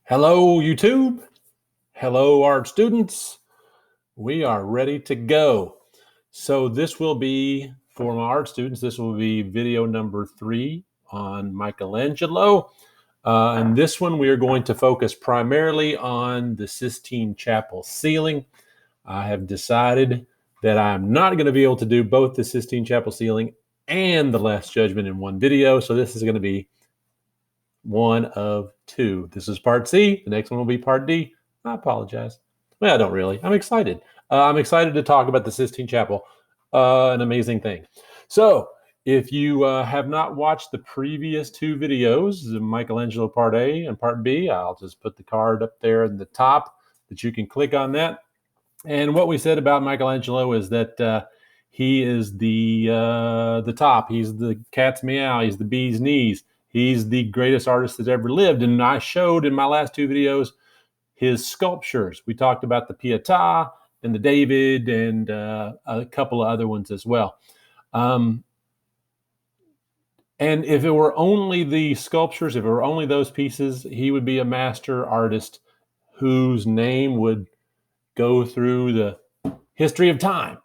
Hello, YouTube. Hello, art students. We are ready to go. So this will be, for my art students, this will be video number 3 on Michelangelo. And this one, we are going to focus primarily on the Sistine Chapel ceiling. I have decided that I'm not going to be able to do both the Sistine Chapel ceiling and the Last Judgment in one video. So this is going to be one of 2. This is part C. The next one will be part D. I apologize. Well, I don't really. I'm excited. I'm excited to talk about the Sistine Chapel, an amazing thing. So if you have not watched the previous 2 videos, Michelangelo Part A and Part B, I'll just put the card up there in the top that you can click on that. And what we said about Michelangelo is that he is the top. He's the cat's meow. He's the bee's knees. He's the greatest artist that's ever lived. And I showed in my last 2 videos his sculptures. We talked about the Pietà and the David and a couple of other ones as well. And if it were only the sculptures, if it were only those pieces, he would be a master artist whose name would go through the history of time.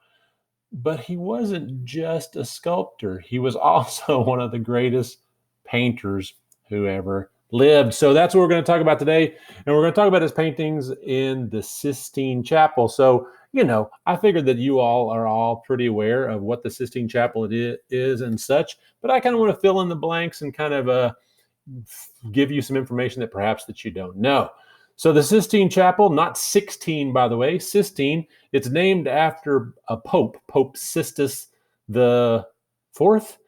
But he wasn't just a sculptor. He was also one of the greatest painters who ever lived. So that's what we're going to talk about today. And we're going to talk about his paintings in the Sistine Chapel. So, I figured that you all are all pretty aware of what the Sistine Chapel is and such, but I kind of want to fill in the blanks and kind of give you some information that perhaps that you don't know. So the Sistine Chapel, not 16, by the way, Sistine, it's named after a pope, Pope Sistis the Fourth.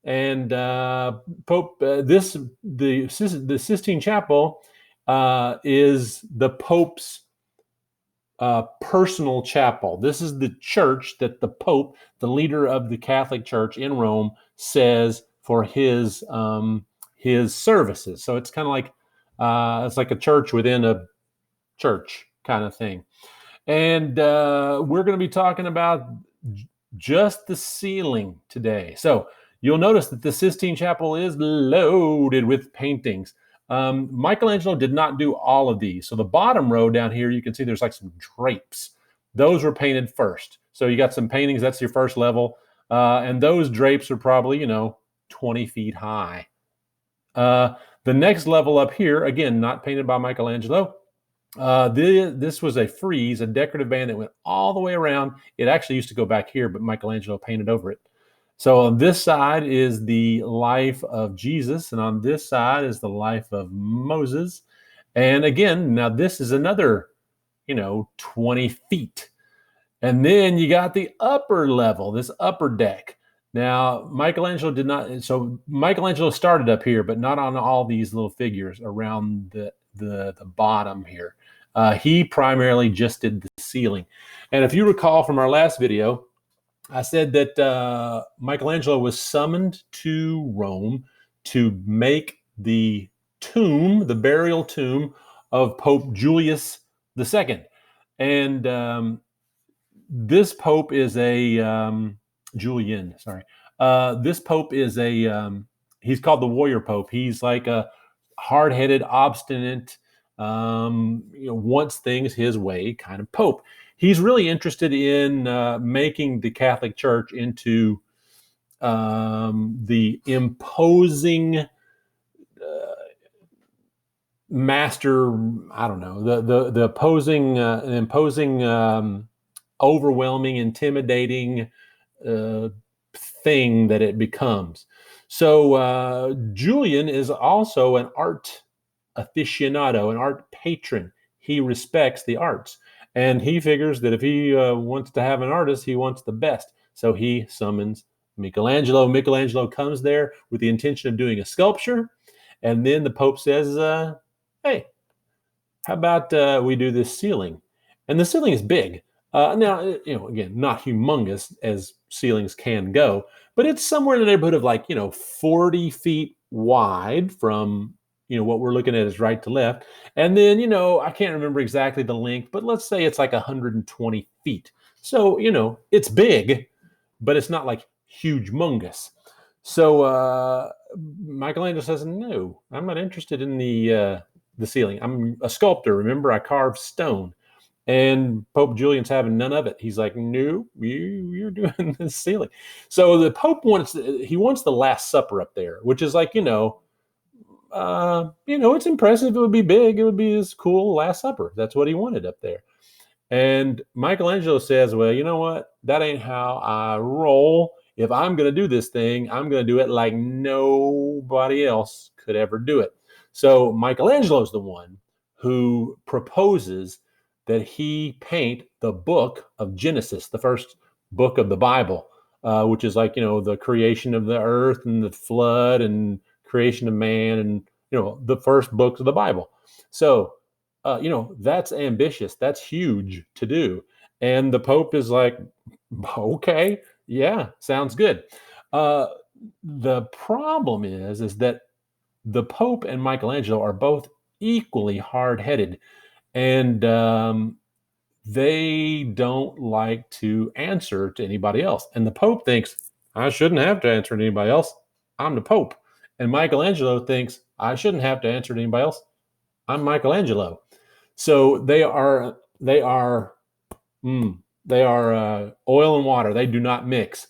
And the Sistine Chapel is the Pope's personal chapel. This is the church that the Pope, the leader of the Catholic Church in Rome, says for his services. So it's kind of like it's like a church within a church kind of thing. And we're going to be talking about just the ceiling today. So you'll notice that the Sistine Chapel is loaded with paintings. Michelangelo did not do all of these. So the bottom row down here, you can see there's like some drapes. Those were painted first. So you got some paintings, that's your first level. And those drapes are probably, 20 feet high. The next level up here, again, not painted by Michelangelo. This was a frieze, a decorative band that went all the way around. It actually used to go back here, but Michelangelo painted over it. So on this side is the life of Jesus, and on this side is the life of Moses. And again, now this is another, 20 feet. And then you got the upper level, this upper deck. Now, Michelangelo did not, so Michelangelo started up here, but not on all these little figures around the bottom here. He primarily just did the ceiling. And if you recall from our last video, I said that Michelangelo was summoned to Rome to make the tomb, the burial tomb of Pope Julius II. And this Pope is a Julian, sorry. This Pope is he's called the warrior Pope. He's like a hard-headed, obstinate, wants things his way kind of Pope. He's really interested in making the Catholic Church into the imposing master, I don't know, the imposing, overwhelming, intimidating thing that it becomes. So Julian is also an art aficionado, an art patron. He respects the arts. And he figures that if he wants to have an artist, he wants the best. So he summons Michelangelo. Michelangelo comes there with the intention of doing a sculpture. And then the Pope says, hey, how about we do this ceiling? And the ceiling is big. Now, again, not humongous as ceilings can go, but it's somewhere in the neighborhood of like, 40 feet wide from what we're looking at is right to left. And then, I can't remember exactly the length, but let's say it's like 120 feet. So, it's big, but it's not like humongous. So Michelangelo says, no, I'm not interested in the the ceiling. I'm a sculptor. Remember, I carve stone. And Pope Julian's having none of it. He's like, no, you're doing the ceiling. So the Pope wants the Last Supper up there, which is like, it's impressive. It would be big. It would be this cool Last Supper. That's what he wanted up there. And Michelangelo says, well, you know what? That ain't how I roll. If I'm going to do this thing, I'm going to do it like nobody else could ever do it. So Michelangelo's the one who proposes that he paint the book of Genesis, the first book of the Bible, which is like, the creation of the earth and the flood and creation of man and, the first books of the Bible. So that's ambitious. That's huge to do. And the Pope is like, okay, yeah, sounds good. The problem is that the Pope and Michelangelo are both equally hard-headed, and they don't like to answer to anybody else. And the Pope thinks, I shouldn't have to answer to anybody else. I'm the Pope. And Michelangelo thinks, I shouldn't have to answer to anybody else. I'm Michelangelo. So they are oil and water. They do not mix.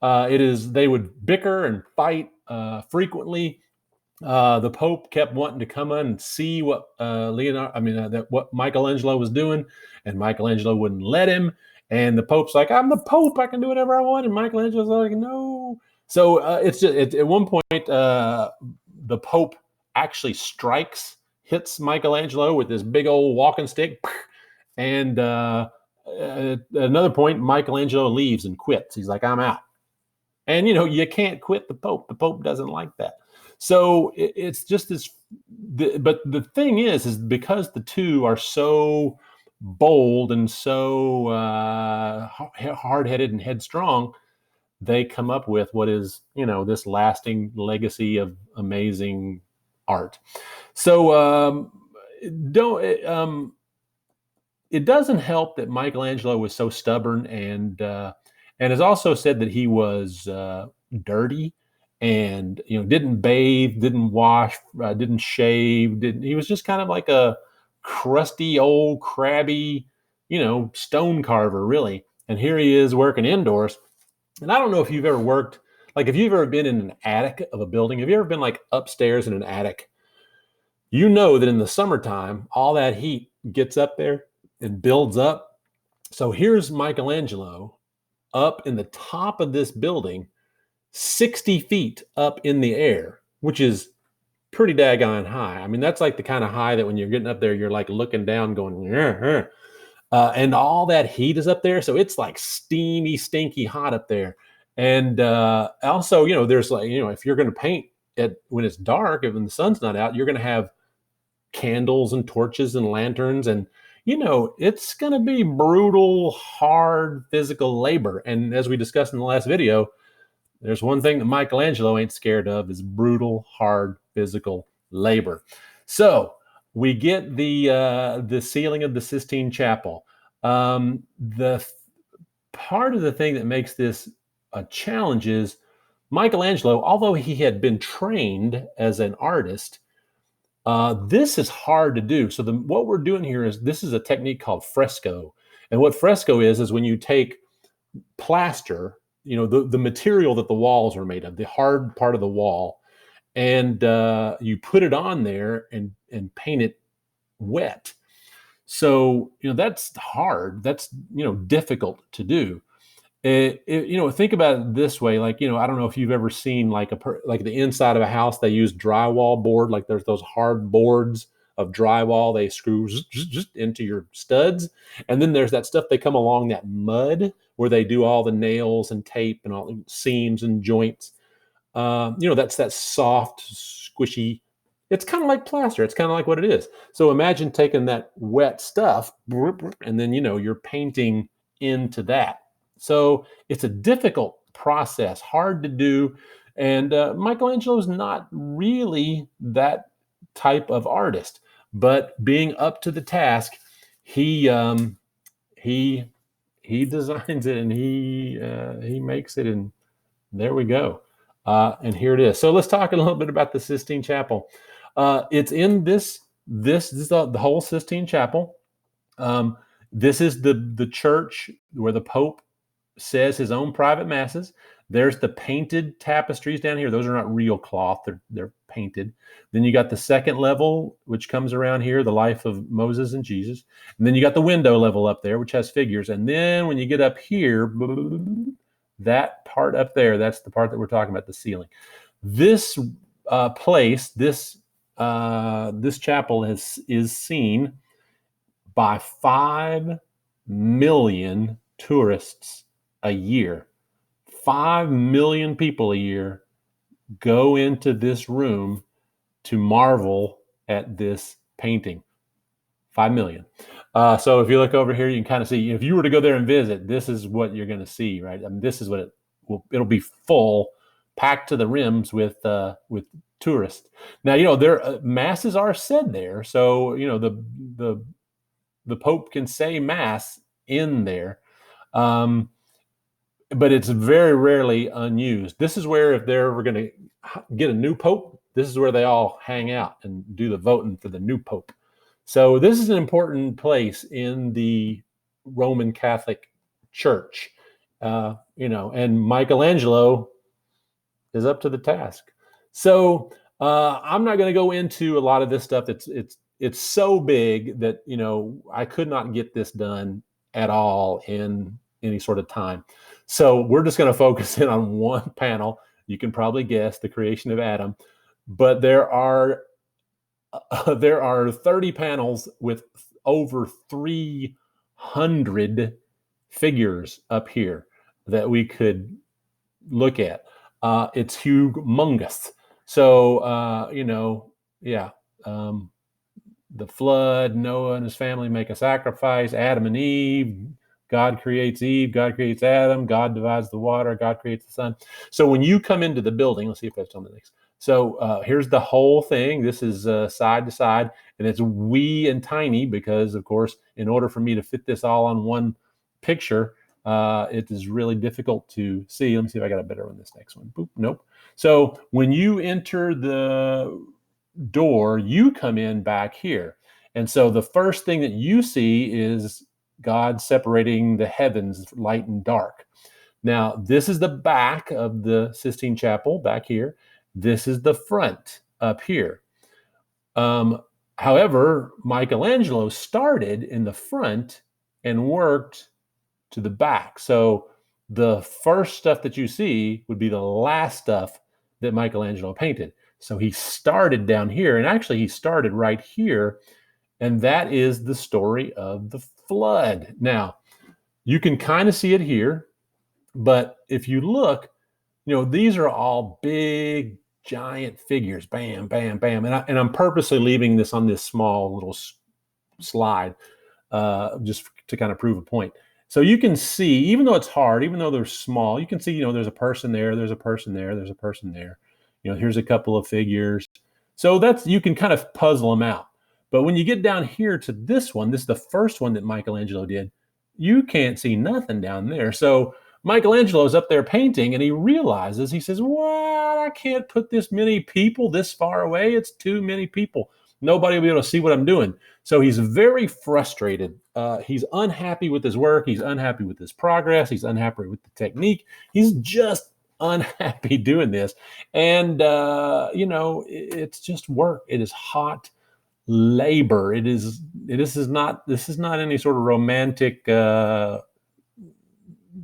They would bicker and fight frequently. The Pope kept wanting to come in and see what what Michelangelo was doing, and Michelangelo wouldn't let him. And the Pope's like, I'm the Pope. I can do whatever I want. And Michelangelo's like, no. So it's just at one point, the Pope actually hits Michelangelo with this big old walking stick. And at another point, Michelangelo leaves and quits. He's like, I'm out. And, you can't quit the Pope. The Pope doesn't like that. So it's just this. But the thing is because the two are so bold and so hard-headed and headstrong, they come up with what is, this lasting legacy of amazing art. So it doesn't help that Michelangelo was so stubborn and has also said that he was dirty and didn't bathe, didn't wash, didn't shave, he was just kind of like a crusty old crabby stone carver, really. And here he is working indoors. And I don't know if you've ever worked, like if you've ever been in an attic of a building. Have you ever been like upstairs in an attic? You know that in the summertime, all that heat gets up there and builds up. So here's Michelangelo up in the top of this building, 60 feet up in the air, which is pretty daggone high. I mean, that's like the kind of high that when you're getting up there, you're like looking down going, and all that heat is up there. So it's like steamy, stinky hot up there. And also, there's like, if you're going to paint it when it's dark, when the sun's not out, you're going to have candles and torches and lanterns. And, it's going to be brutal, hard physical labor. And as we discussed in the last video, there's one thing that Michelangelo ain't scared of is brutal, hard physical labor. So we get the ceiling of the Sistine Chapel. The part of the thing that makes this a challenge is Michelangelo, although he had been trained as an artist, this is hard to do. So what we're doing here is this is a technique called fresco. And what fresco is when you take plaster, the material that the walls are made of, the hard part of the wall, and you put it on there and paint it wet. So that's hard. That's difficult to do. Think about it this way. Like I don't know if you've ever seen like the inside of a house. They use drywall board. Like there's those hard boards of drywall they screw just into your studs, and then there's that stuff they come along that mud where they do all the nails and tape and all the seams and joints. That's that soft, squishy. It's kind of like plaster. It's kind of like what it is. So imagine taking that wet stuff and then, you're painting into that. So it's a difficult process, hard to do. And Michelangelo's not really that type of artist, but being up to the task, he designs it and he makes it, and there we go. And here it is. So let's talk a little bit about the Sistine Chapel. It's in this This is the whole Sistine Chapel. Um, this is the church where the Pope says his own private masses. There's the painted tapestries down here. Those are not real cloth. They're painted. Then you got the second level, which comes around here, the life of Moses and Jesus. And then you got the window level up there, which has figures. And then when you get up here, that part up there, that's the part that we're talking about, the ceiling. This place, this chapel is seen by 5 million tourists a year. 5 million people a year go into this room to marvel at this painting. 5 million. So if you look over here, you can kind of see, if you were to go there and visit, this is what you're going to see, right? I mean, this is what it'll be full, packed to the rims with tourists. Now, there masses are said there. So, the Pope can say mass in there. But it's very rarely unused. This is where, if they're ever going to get a new pope, this is where they all hang out and do the voting for the new pope. So this is an important place in the Roman Catholic Church, and Michelangelo is up to the task. So I'm not going to go into a lot of this stuff. It's so big that I could not get this done at all in any sort of time. So we're just going to focus in on one panel. You can probably guess, the creation of Adam. But there are 30 panels with over 300 figures up here that we could look at. It's humongous. So, the flood, Noah and his family make a sacrifice, Adam and Eve, God creates Eve, God creates Adam, God divides the water, God creates the sun. So when you come into the building, let's see if that's on the next. So here's the whole thing. This is side to side, and it's wee and tiny because, of course, in order for me to fit this all on one picture, it is really difficult to see. Let me see if I got a better one this next one. Boop, nope. So when you enter the door, you come in back here. And so the first thing that you see is God separating the heavens, light and dark. Now, this is the back of the Sistine Chapel back here. This is the front up here. However, Michelangelo started in the front and worked to the back. So the first stuff that you see would be the last stuff that Michelangelo painted. So he started down here, and actually he started right here, and that is the story of the flood. Now, you can kind of see it here, but if you look, these are all big, giant figures. Bam, bam, bam. And I'm purposely leaving this on this small little slide just to kind of prove a point. So you can see, even though it's hard, even though they're small, you can see, there's a person there, there's a person there, there's a person there. Here's a couple of figures. So you can kind of puzzle them out. But when you get down here to this one, this is the first one that Michelangelo did, you can't see nothing down there. So Michelangelo's up there painting, and he realizes, he says, what? I can't put this many people this far away. It's too many people. Nobody will be able to see what I'm doing. So he's very frustrated. He's unhappy with his work. He's unhappy with his progress. He's unhappy with the technique. He's just unhappy doing this. And, it's just work. It is hot labor. This is not any sort of romantic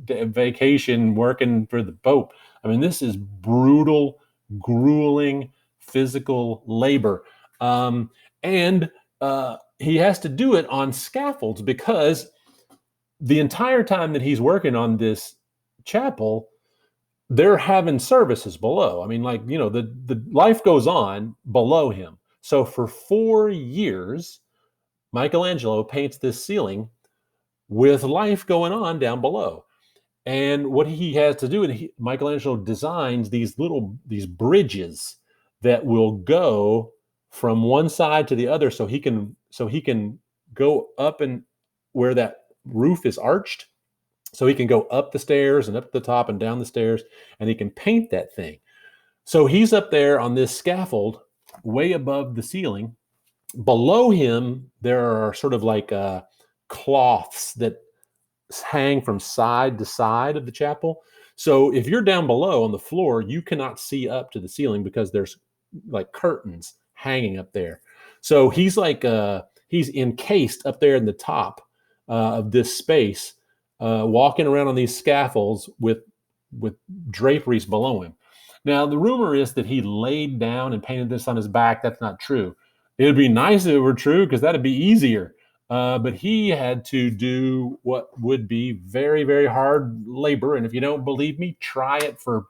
vacation working for the Pope. I mean, this is brutal, grueling physical labor. And he has to do it on scaffolds because the entire time that he's working on this chapel, they're having services below. I mean, the life goes on below him. So for 4 years, Michelangelo paints this ceiling with life going on down below. And what he has to do, Michelangelo designs these bridges that will go from one side to the other, so he can go up, and where that roof is arched, so he can go up the stairs and up the top and down the stairs, and he can paint that thing. So he's up there on this scaffold way above the ceiling, below him, there are sort of like cloths that hang from side to side of the chapel. So if you're down below on the floor, you cannot see up to the ceiling because there's like curtains hanging up there. So he's encased up there in the top of this space, walking around on these scaffolds with draperies below him. Now the rumor is that he laid down and painted this on his back. That's not true. It would be nice if it were true because that'd be easier. But he had to do what would be very, very hard labor. And if you don't believe me, try it for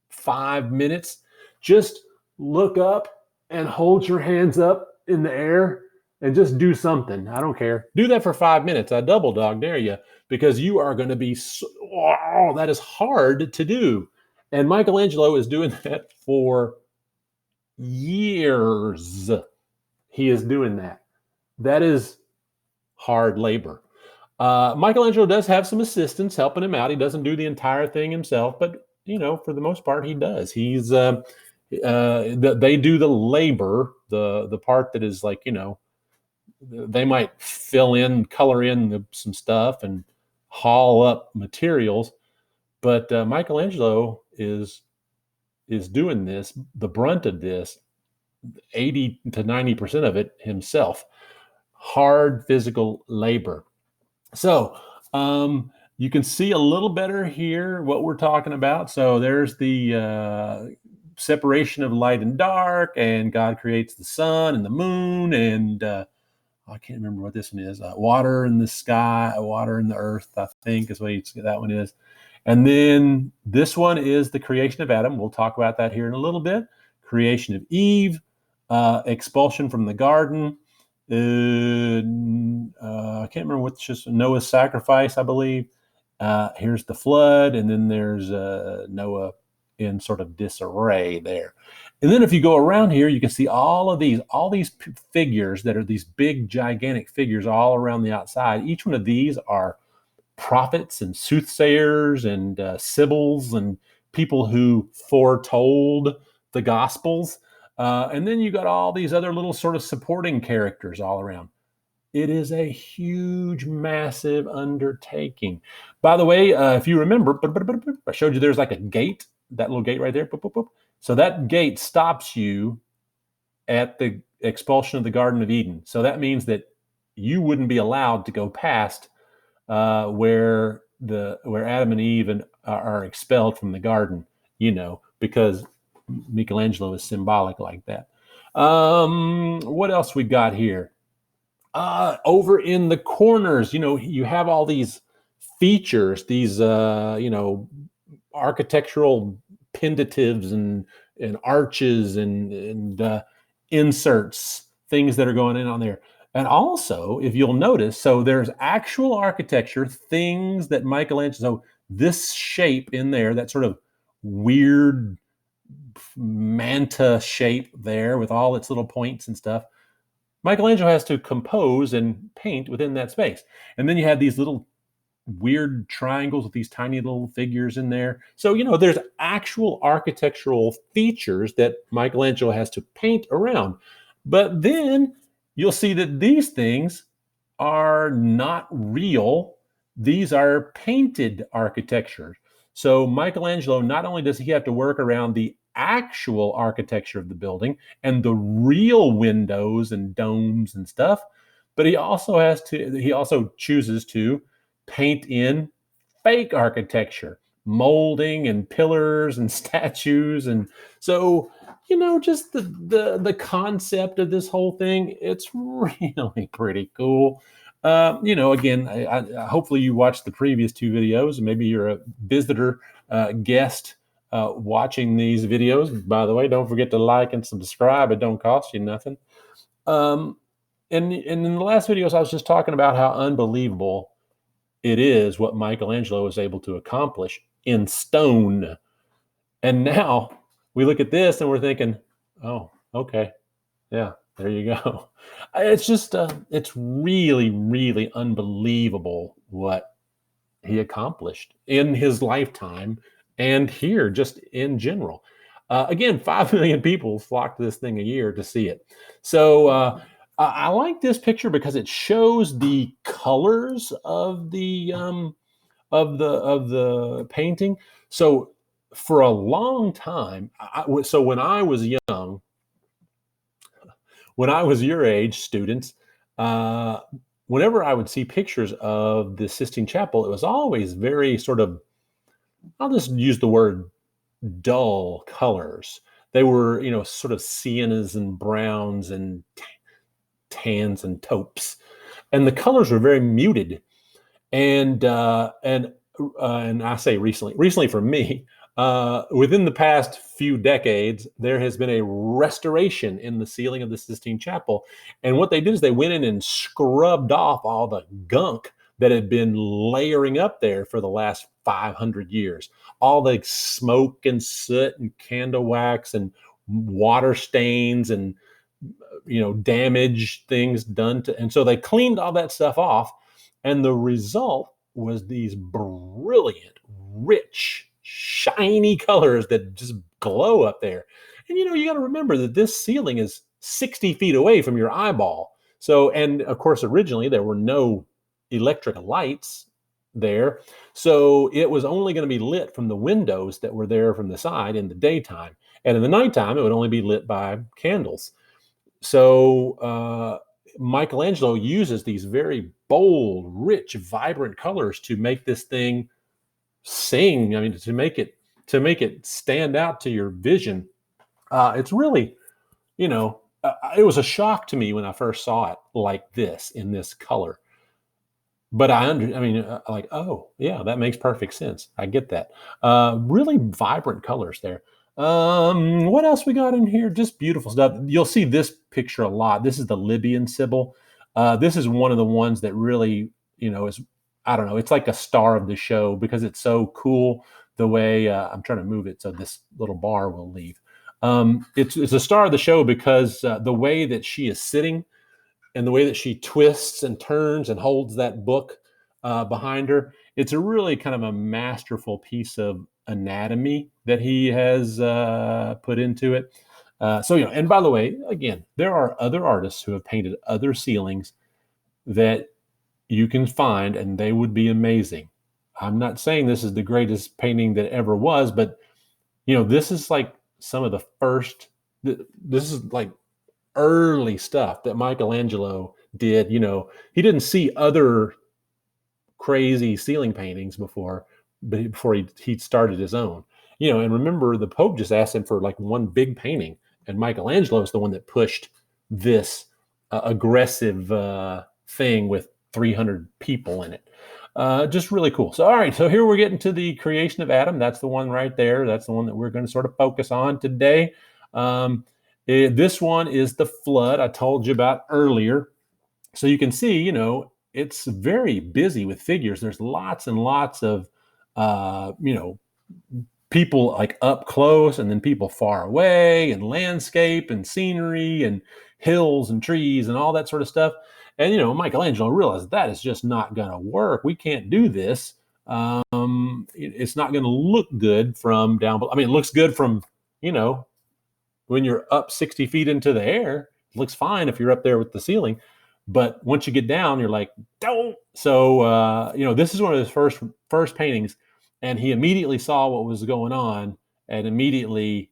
5 minutes. Just look up and hold your hands up in the air and just do something. I don't care. Do that for 5 minutes. I double dog dare you, because you are going to be, that is hard to do. And Michelangelo is doing that for years. He is doing that. That is hard labor. Michelangelo does have some assistants helping him out. He doesn't do the entire thing himself, but for the most part, he does. They do the labor, the part that is like, they might color in some stuff and haul up materials, but Michelangelo is doing this, the brunt of this, 80 to 90% of it himself. Hard physical labor. So you can see a little better here what we're talking about. So there's the separation of light and dark, and God creates the sun and the moon, and I can't remember what this one is. Water in the sky, water in the earth, I think is what that one is. And then this one is the creation of Adam. We'll talk about that here in a little bit. Creation of Eve, expulsion from the garden. I can't remember what's just Noah's sacrifice, I believe. Here's the flood, and then there's Noah in sort of disarray there. And then if you go around here, you can see all these figures that are these big, gigantic figures all around the outside. Each one of these are prophets and soothsayers and sibyls and people who foretold the Gospels. And then you got all these other little sort of supporting characters all around. It is a huge, massive undertaking. By the way, if you remember, I showed you there's like a gate, that little gate right there. So that gate stops you at the expulsion of the Garden of Eden. So that means that you wouldn't be allowed to go past where Adam and Eve are expelled from the garden, because Michelangelo is symbolic like that. What else we got here? Over in the corners, you have all these features, these architectural pendatives and arches and inserts, things that are going in on there. And also, if you'll notice, so there's actual architecture, things that Michelangelo, this shape in there, that sort of weird manta shape there with all its little points and stuff, Michelangelo has to compose and paint within that space. And then you have these little weird triangles with these tiny little figures in there. So, there's actual architectural features that Michelangelo has to paint around. But then you'll see that these things are not real. These are painted architecture. So Michelangelo, not only does he have to work around the actual architecture of the building and the real windows and domes and stuff, but he also chooses to paint in fake architecture, molding and pillars and statues. And so, just the concept of this whole thing, it's really pretty cool. Again, hopefully you watched the previous two videos, and maybe you're a visitor guest watching these videos. By the way, don't forget to like and subscribe. It don't cost you nothing. And in the last videos, I was just talking about how unbelievable it is what Michelangelo was able to accomplish in stone. And now we look at this and we're thinking, oh, okay. Yeah, there you go. It's just, it's really, really unbelievable what he accomplished in his lifetime and here just in general. Again, 5 million people flock to this thing a year to see it. So I like this picture because it shows the colors of the painting. So for a long time, so when I was your age, students, uh, whenever I would see pictures of the Sistine Chapel, it was always very sort of, I'll just use the word dull colors. They were, sort of siennas and browns and tans and taupes, and the colors were very muted. And I say recently for me, within the past few decades, there has been a restoration in the ceiling of the Sistine Chapel. And what they did is they went in and scrubbed off all the gunk that had been layering up there for the last 500 years. All the smoke and soot and candle wax and water stains and damaged things done to, and so they cleaned all that stuff off, and the result was these brilliant, rich, shiny colors that just glow up there. And you got to remember that this ceiling is 60 feet away from your eyeball. So, and of course, originally there were no electric lights there. So it was only going to be lit from the windows that were there from the side in the daytime. And in the nighttime, it would only be lit by candles. So Michelangelo uses these very bold, rich, vibrant colors to make this thing sing. I mean, to make it stand out to your vision. It's really, it was a shock to me when I first saw it like this in this color. But like, oh yeah, that makes perfect sense. I get that. Really vibrant colors there. What else we got in here? Just beautiful stuff. You'll see this picture a lot. This is the Libyan Sybil. This is one of the ones that really, is, I don't know, it's like a star of the show because it's so cool the way I'm trying to move it so this little bar will leave. It's a star of the show because the way that she is sitting and the way that she twists and turns and holds that book behind her, it's a really kind of a masterful piece of anatomy that he has put into it. And by the way, again, there are other artists who have painted other ceilings that you can find, and they would be amazing. I'm not saying this is the greatest painting that ever was, but this is like some of the first. This is like early stuff that Michelangelo did. He didn't see other crazy ceiling paintings before he started his own. And remember, the Pope just asked him for like one big painting, and Michelangelo is the one that pushed this aggressive thing with 300 people in it. Just really cool. So, all right. So here we're getting to the creation of Adam. That's the one right there. That's the one that we're going to sort of focus on today. This one is the flood I told you about earlier. So you can see, it's very busy with figures. There's lots and lots of, people like up close and then people far away and landscape and scenery and hills and trees and all that sort of stuff. And, Michelangelo realized that is just not going to work. We can't do this. It's not going to look good from down below. I mean, it looks good from, when you're up 60 feet into the air. It looks fine if you're up there with the ceiling. But once you get down, you're like, don't. So, this is one of his first paintings. And he immediately saw what was going on and immediately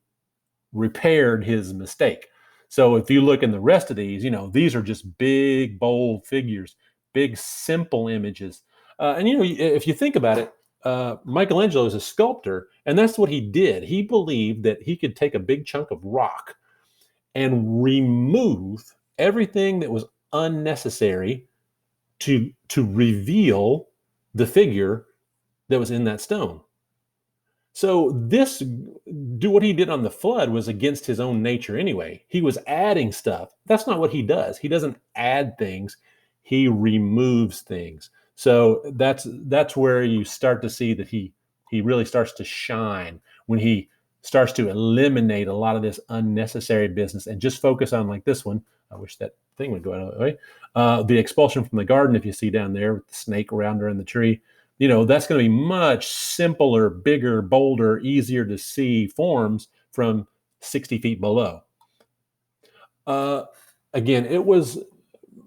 repaired his mistake. So if you look in the rest of these are just big, bold figures, big, simple images. And if you think about it, Michelangelo is a sculptor, and that's what he did. He believed that he could take a big chunk of rock and remove everything that was unnecessary to reveal the figure that was in that stone. So what he did on the flood was against his own nature anyway. He was adding stuff. That's not what he does. He doesn't add things. He removes things. So that's where you start to see that he really starts to shine when he starts to eliminate a lot of this unnecessary business and just focus on like this one. I wish that thing would go out of the way. The expulsion from the garden, if you see down there with the snake around her in the tree, that's going to be much simpler, bigger, bolder, easier to see forms from 60 feet below. Again, it was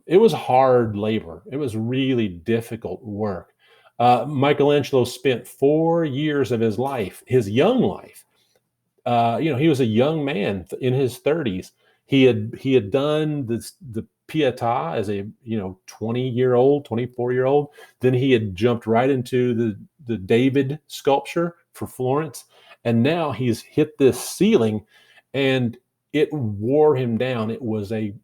it was hard labor. It was really difficult work. Michelangelo spent 4 years of his life, his young life. He was a young man in his 30s. He had done the Pietà as a 20-year-old, 24-year-old. Then he had jumped right into the David sculpture for Florence, and now he's hit this ceiling, and it wore him down. It was a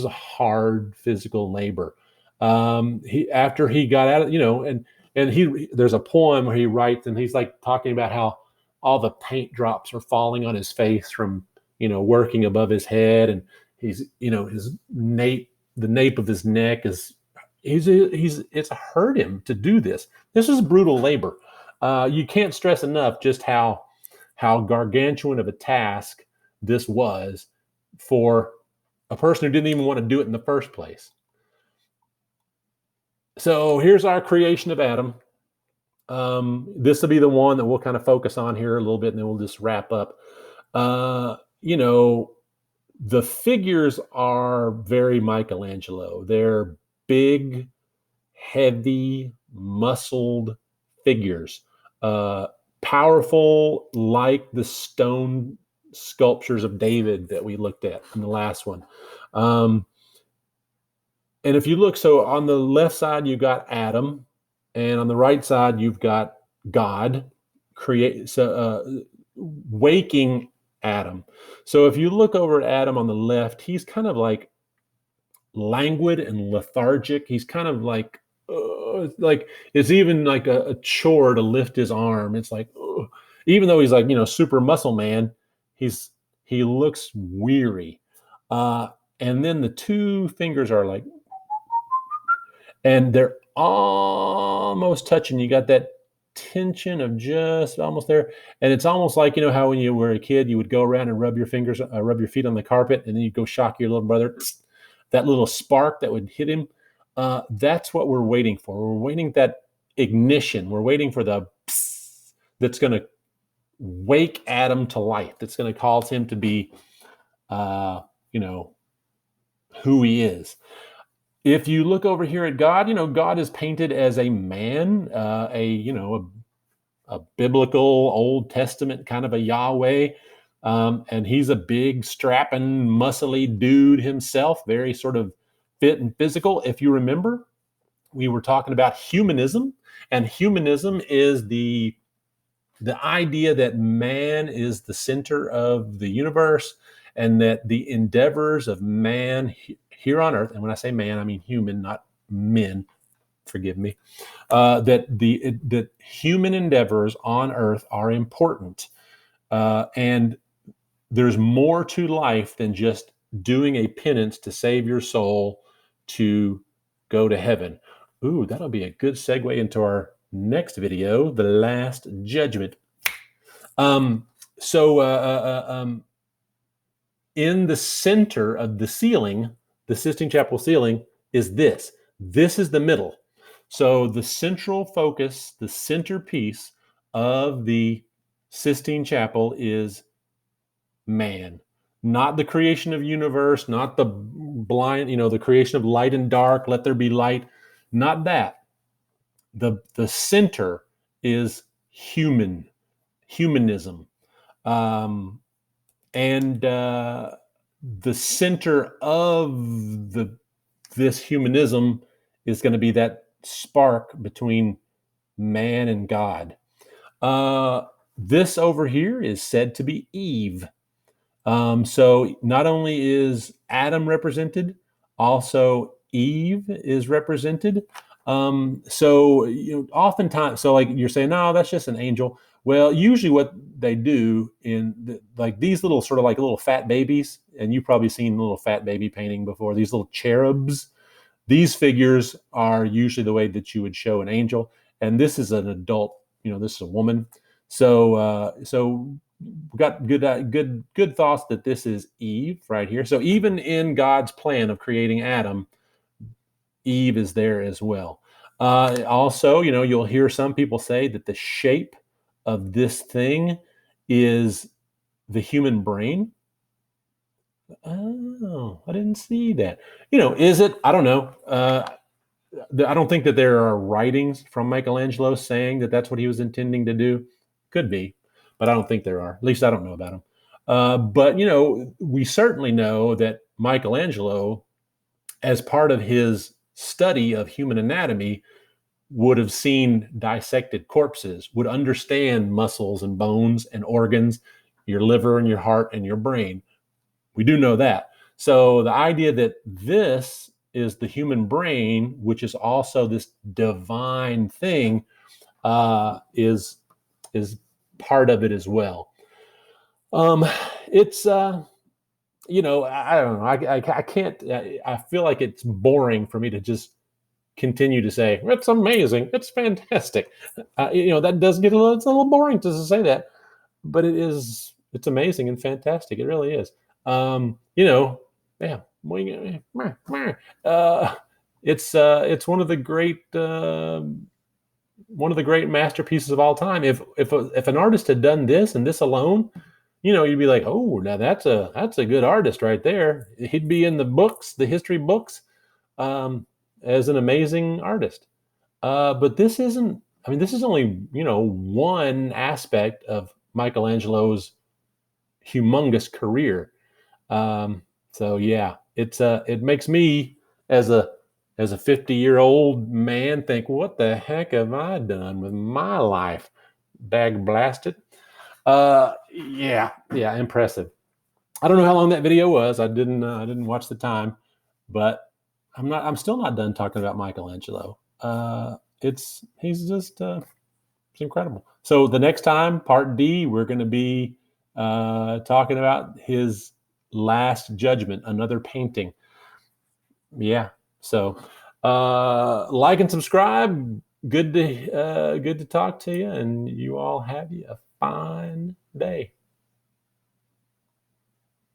hard physical labor. He After he got out of and there's a poem where he writes, and he's like talking about how all the paint drops are falling on his face from working above his head, and he's his the nape of his neck is it's hurt him to do this. This is brutal labor. You can't stress enough just how gargantuan of a task this was for a person who didn't even want to do it in the first place. So here's our creation of Adam. This will be the one that we'll kind of focus on here a little bit, and then we'll just wrap up. The figures are very Michelangelo. They're big, heavy, muscled figures, powerful, like the stone sculptures of David that we looked at in the last one. And if you look, so on the left side, you've got Adam, and on the right side, you've got God waking Adam. So if you look over at Adam on the left, he's kind of like languid and lethargic. He's kind of like it's even like a chore to lift his arm. It's like, even though he's like, super muscle man, he looks weary. And then the two fingers are like, and they're almost touching. You got that tension of just almost there. And it's almost like, how when you were a kid, you would go around and rub your feet on the carpet, and then you go shock your little brother. That little spark that would hit him. That's what we're waiting for. We're waiting that ignition. We're waiting for the psst that's going to wake Adam to life. That's going to cause him to be, who he is. If you look over here at God, God is painted as a man, a biblical Old Testament kind of a Yahweh. And he's a big, strapping, muscly dude himself, very sort of fit and physical. If you remember, we were talking about humanism, and humanism is the idea that man is the center of the universe, and that the endeavors of man here on earth, and when I say man, I mean human, not men, forgive me, that human endeavors on earth are important. And there's more to life than just doing a penance to save your soul to go to heaven. Ooh, that'll be a good segue into our next video, the Last Judgment. In the center of the ceiling, the Sistine Chapel ceiling, is this. This is the middle. So the central focus, the centerpiece of the Sistine Chapel is man, not the creation of universe, not the blind, the creation of light and dark, let there be light, not that. The center is humanism. And the center of this humanism is going to be that spark between man and God. This over here is said to be Eve. So not only is Adam represented, also Eve is represented. Oftentimes, so like you're saying, no, that's just an angel. Well, usually what they do like these little sort of like little fat babies, and you've probably seen little fat baby painting before, these little cherubs, these figures are usually the way that you would show an angel. And this is an adult, this is a woman. So we got good thoughts that this is Eve right here. So even in God's plan of creating Adam, Eve is there as well. Also, you'll hear some people say that the shape of this thing is the human brain. Oh, I didn't see that. Is it? I don't know. I don't think that there are writings from Michelangelo saying that that's what he was intending to do. Could be, but I don't think there are. At least I don't know about him. But we certainly know that Michelangelo, as part of his study of human anatomy, would have seen dissected corpses, would understand muscles and bones and organs, your liver and your heart and your brain. We do know that. So the idea that this is the human brain, which is also this divine thing, is part of it as well. It's I don't know. I can't. I feel like it's boring for me to just continue to say it's amazing, it's fantastic. That does get it's a little boring to say that, but it's amazing and fantastic. It really is. Yeah. Uh, it's one of the great masterpieces of all time. If an artist had done this and this alone, you'd be like, oh, now that's a good artist right there. He'd be in the books, the history books, um, as an amazing artist. But this isn't. I mean, this is only one aspect of Michelangelo's humongous career. So yeah, it makes me as a 50-year-old man think, what the heck have I done with my life? Dag blasted. Yeah, impressive. I don't know how long that video was. I didn't watch the time, but I'm still not done talking about Michelangelo. It's incredible. So the next time, part D, we're going to be talking about his Last Judgment, another painting. Yeah. So like and subscribe. Good to talk to you, and you all have a fine day.